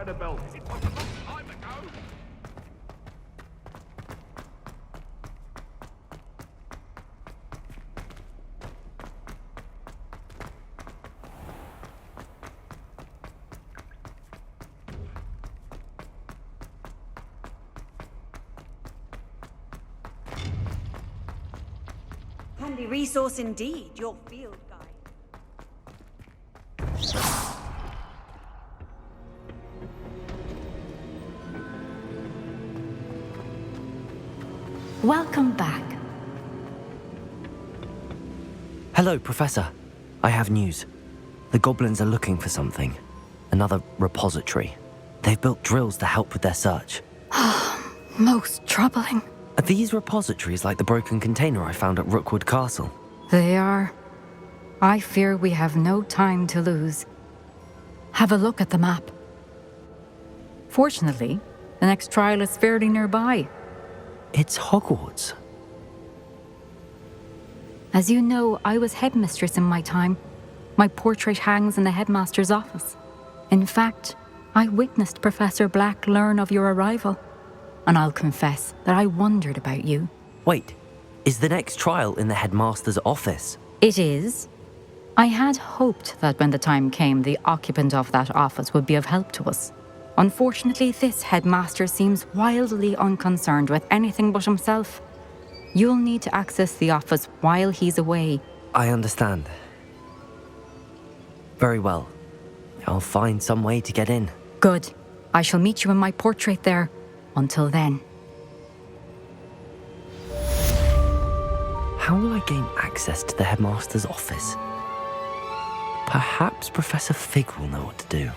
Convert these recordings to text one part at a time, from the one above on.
Annabelle. It was a long time ago. Handy resource indeed, your field guide. Welcome back. Hello, Professor. I have news. The goblins are looking for something. Another repository. They've built drills to help with their search. Most troubling. Are these repositories like the broken container I found at Rookwood Castle? They are. I fear we have no time to lose. Have a look at the map. Fortunately, the next trial is fairly nearby. It's Hogwarts. As you know, I was headmistress in my time. My portrait hangs in the headmaster's office. In fact, I witnessed Professor Black learn of your arrival. And I'll confess that I wondered about you. Wait, is the next trial in the headmaster's office? It is. I had hoped that when the time came, the occupant of that office would be of help to us. Unfortunately, this headmaster seems wildly unconcerned with anything but himself. You'll need to access the office while he's away. I understand. Very well. I'll find some way to get in. Good. I shall meet you in my portrait there. Until then. How will I gain access to the headmaster's office? Perhaps Professor Fig will know what to do.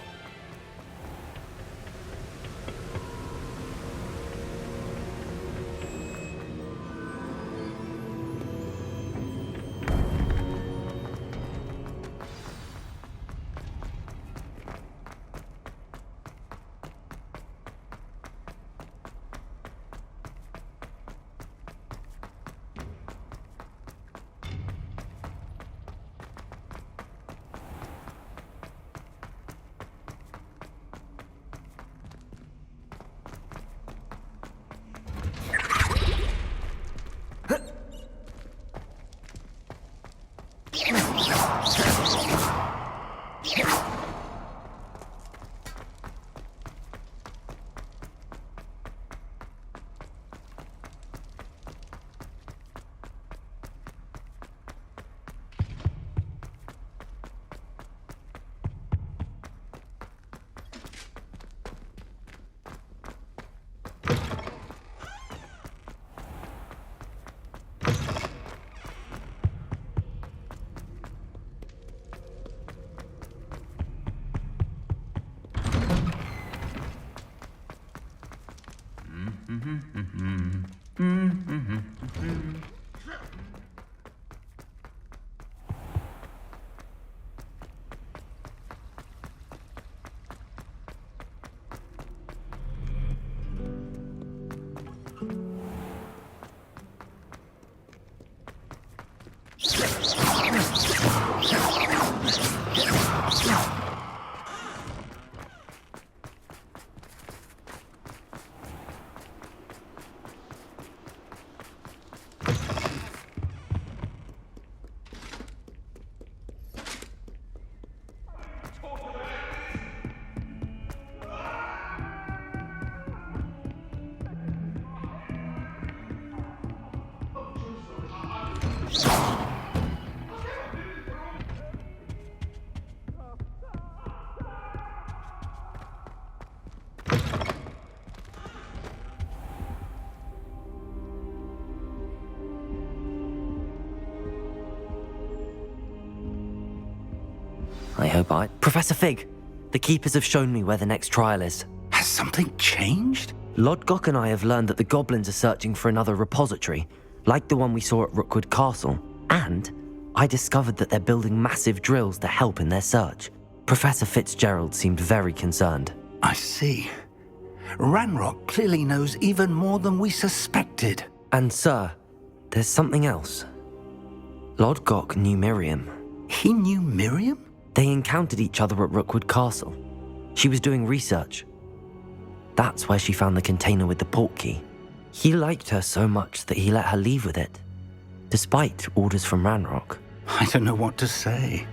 Professor Fig, the Keepers have shown me where the next trial is. Has something changed? Lodgok and I have learned that the goblins are searching for another repository, like the one we saw at Rookwood Castle. And I discovered that they're building massive drills to help in their search. Professor Fitzgerald seemed very concerned. I see. Ranrock clearly knows even more than we suspected. And sir, there's something else. Lodgok knew Miriam. He knew Miriam? They encountered each other at Rookwood Castle. She was doing research, That's where she found the container with the port key. He liked her so much that he let her leave with it, despite orders from Ranrock. I don't know what to say.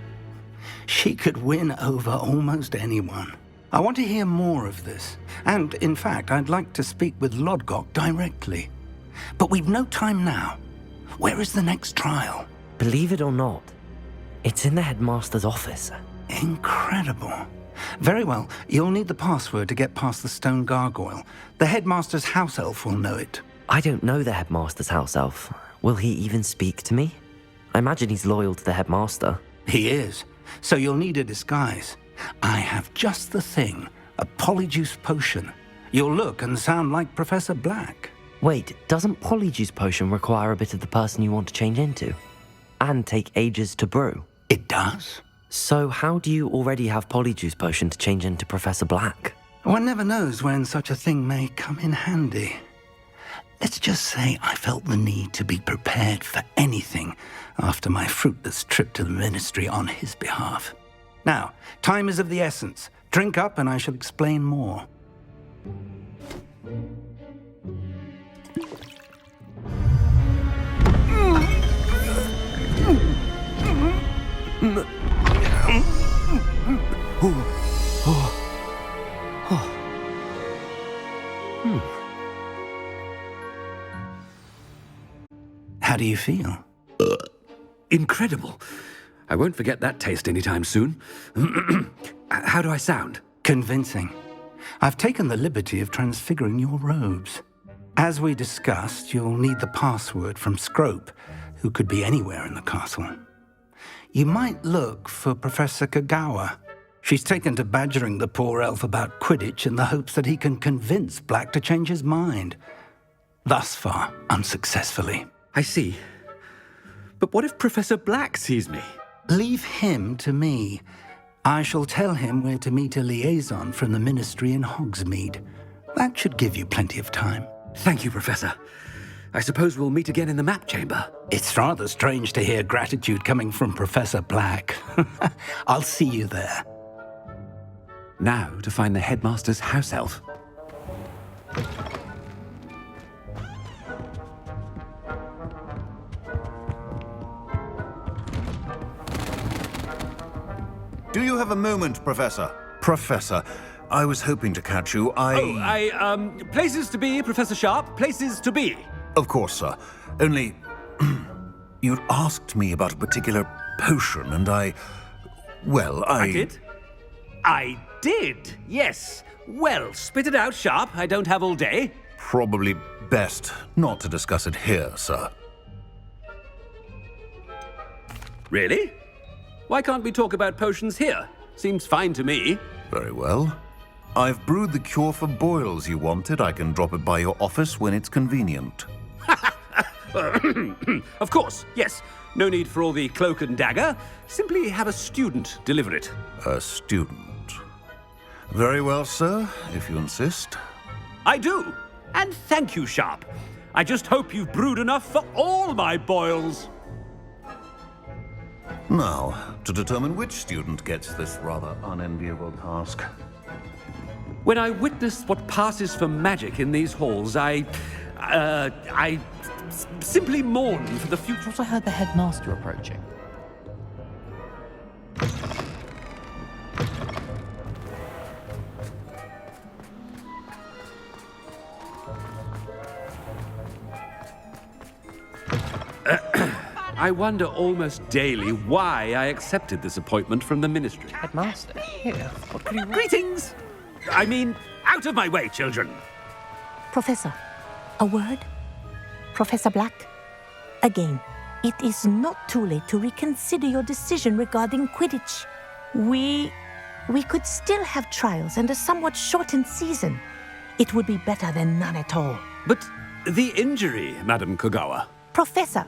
She could win over almost anyone. I want to hear more of this. And, in fact, I'd like to speak with Lodgok directly. But we've no time now. Where is the next trial? Believe it or not, it's in the headmaster's office. Incredible. Very well. You'll need the password to get past the stone gargoyle. The headmaster's house elf will know it. I don't know the headmaster's house elf. Will he even speak to me? I imagine he's loyal to the headmaster. He is. So you'll need a disguise. I have just the thing. A polyjuice potion. You'll look and sound like Professor Black. Wait, doesn't Polyjuice Potion require a bit of the person you want to change into? And take ages to brew? It does. So how do you already have Polyjuice Potion to change into Professor Black? One never knows when such a thing may come in handy. Let's just say I felt the need to be prepared for anything after my fruitless trip to the Ministry on his behalf. Now, time is of the essence. Drink up and I shall explain more. How do you feel? Incredible. I won't forget that taste anytime soon. How do I sound? Convincing. I've taken the liberty of transfiguring your robes. As we discussed, you'll need the password from Scrope, who could be anywhere in the castle. You might look for Professor Kagawa. She's taken to badgering the poor elf about Quidditch in the hopes that he can convince Black to change his mind. Thus far, unsuccessfully. I see. But what if Professor Black sees me? Leave him to me. I shall tell him where to meet a liaison from the Ministry in Hogsmeade. That should give you plenty of time. Thank you, Professor. I suppose we'll meet again in the map chamber. It's rather strange to hear gratitude coming from Professor Black. I'll see you there. Now to find the headmaster's house elf. Do you have a moment, Professor? Professor, I was hoping to catch you. Places to be, Professor Sharp. Places to be. Of course, sir. Only... you'd asked me about a particular potion, and I did? I did, yes. Well, spit it out, Sharp. I don't have all day. Probably best not to discuss it here, sir. Really? Why can't we talk about potions here? Seems fine to me. Very well. I've brewed the cure for boils you wanted. I can drop it by your office when it's convenient. Of course, yes. No need for all the cloak and dagger. Simply have a student deliver it. A student. Very well, sir, if you insist. I do. And thank you, Sharp. I just hope you've brewed enough for all my boils. Now, to determine which student gets this rather unenviable task. When I witness what passes for magic in these halls, I simply mourn for the future. I heard the headmaster approaching. I wonder almost daily why I accepted this appointment from the Ministry. Headmaster? Here. What could you want? Greetings! I mean, out of my way, children. Professor, a word? Professor Black? Again, it is not too late to reconsider your decision regarding Quidditch. We could still have trials and a somewhat shortened season. It would be better than none at all. But the injury, Madam Kagawa. Professor,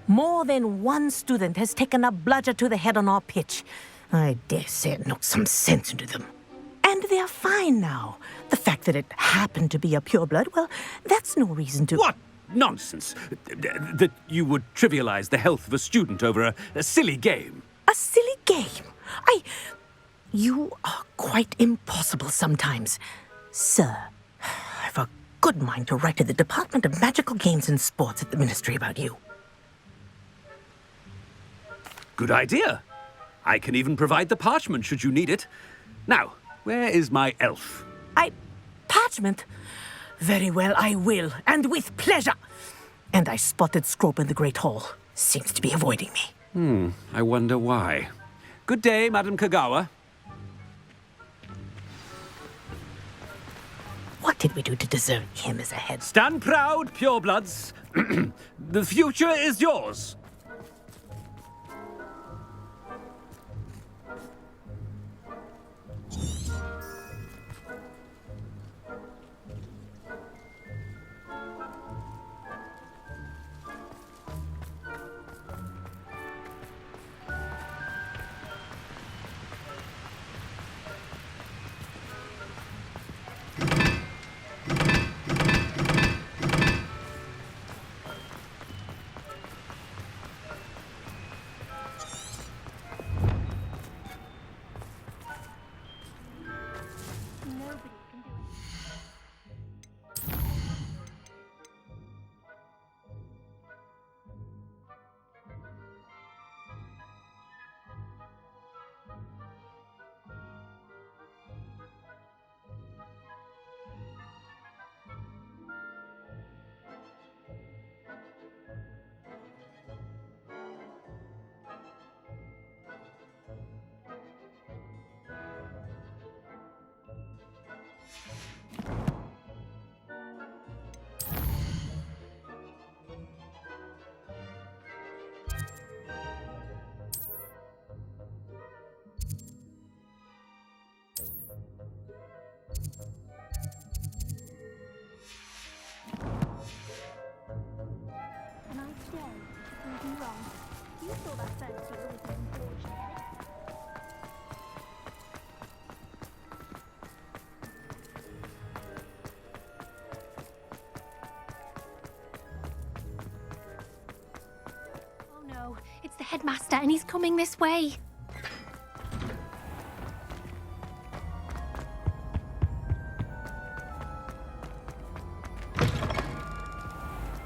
more than one student has taken a bludger to the head on our pitch. I dare say it knocked some sense into them. And they're fine now. The fact that it happened to be a pureblood, well, that's no reason to... What nonsense! That you would trivialize the health of a student over a silly game. A silly game? You are quite impossible sometimes. Sir, I've a good mind to write to the Department of Magical Games and Sports at the Ministry about you. Good idea. I can even provide the parchment should you need it. Now, where is my elf? Parchment? Very well, I will, and with pleasure. And I spotted Scrope in the Great Hall. Seems to be avoiding me. I wonder why. Good day, Madam Kagawa. What did we do to deserve him as a head? Stand proud, purebloods. The future is yours. It's the headmaster, and he's coming this way.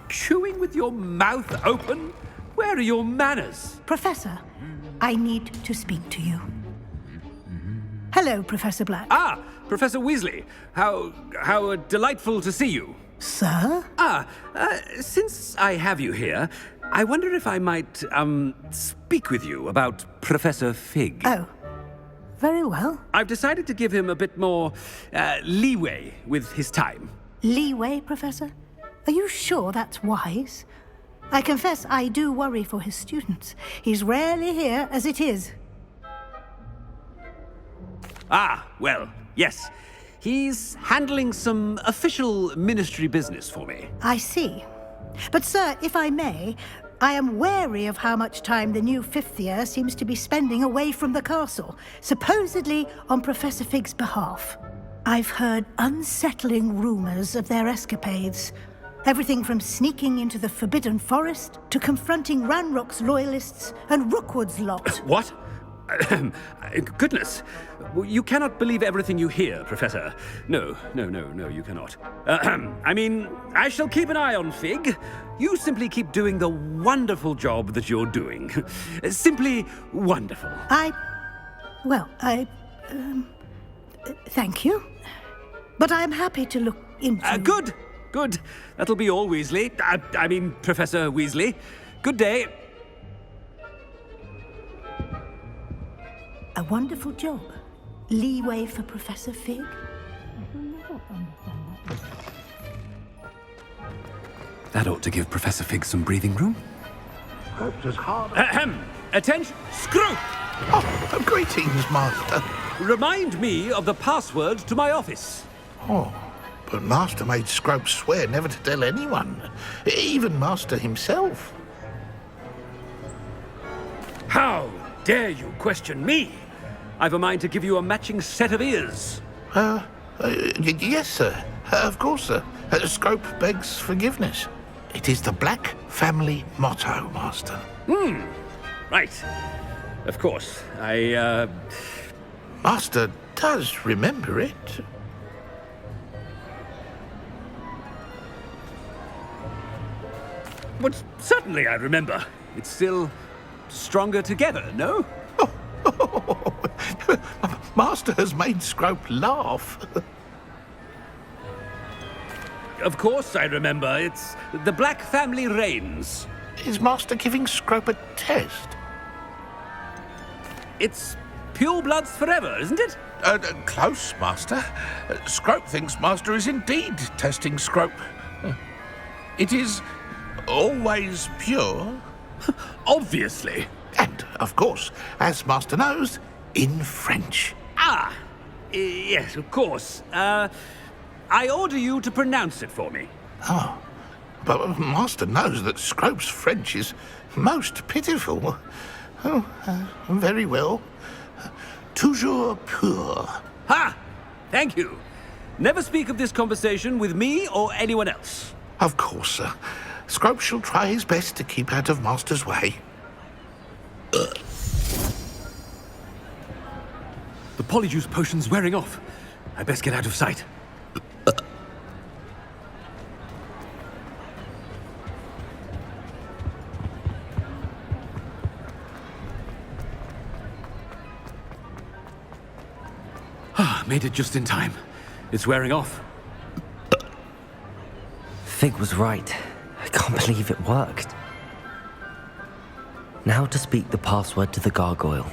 Chewing with your mouth open? Where are your manners? Professor, I need to speak to you. Hello, Professor Black. Ah, Professor Weasley. How delightful to see you. Sir? Since I have you here, I wonder if I might, speak with you about Professor Fig. Oh, very well. I've decided to give him a bit more, leeway with his time. Leeway, Professor? Are you sure that's wise? I confess I do worry for his students. He's rarely here as it is. Ah, well, yes. He's handling some official ministry business for me. I see. But, sir, if I may, I am wary of how much time the new fifth year seems to be spending away from the castle, supposedly on Professor Fig's behalf. I've heard unsettling rumors of their escapades. Everything from sneaking into the Forbidden Forest to confronting Ranrock's loyalists and Rookwood's lot. What? Goodness. You cannot believe everything you hear, Professor. No, you cannot. I mean, I shall keep an eye on Fig. You simply keep doing the wonderful job that you're doing. Simply wonderful. Thank you. But I'm happy to look into... Good. That'll be all, Weasley. I mean, Professor Weasley. Good day. A wonderful job. Leeway for Professor Fig. That ought to give Professor Fig some breathing room. Perhaps as hard. Attention! Screw! Oh, greetings, Master. Remind me of the password to my office. Oh, but Master made Scrope swear never to tell anyone, even Master himself. How dare you question me? I've a mind to give you a matching set of ears. Yes, sir. Of course, sir. Scrope begs forgiveness. It is the Black family motto, Master. Right. Of course. Master does remember it. But certainly I remember. It's still stronger together, no? Master has made Scrope laugh. Of course I remember. It's the Black family reigns. Is Master giving Scrope a test? It's pure bloods forever, isn't it? Close, Master. Scrope thinks Master is indeed testing Scrope. It is always pure. Obviously. And, of course, as Master knows, in French. Yes, of course. I order you to pronounce it for me. Oh, but Master knows that Scrope's French is most pitiful. Oh, very well. Toujours pur. Ha! Thank you. Never speak of this conversation with me or anyone else. Of course, sir. Scrope shall try his best to keep out of Master's way. The polyjuice potion's wearing off. I best get out of sight. Made it just in time. It's wearing off. Fig was right. I can't believe it worked. Now to speak the password to the gargoyle.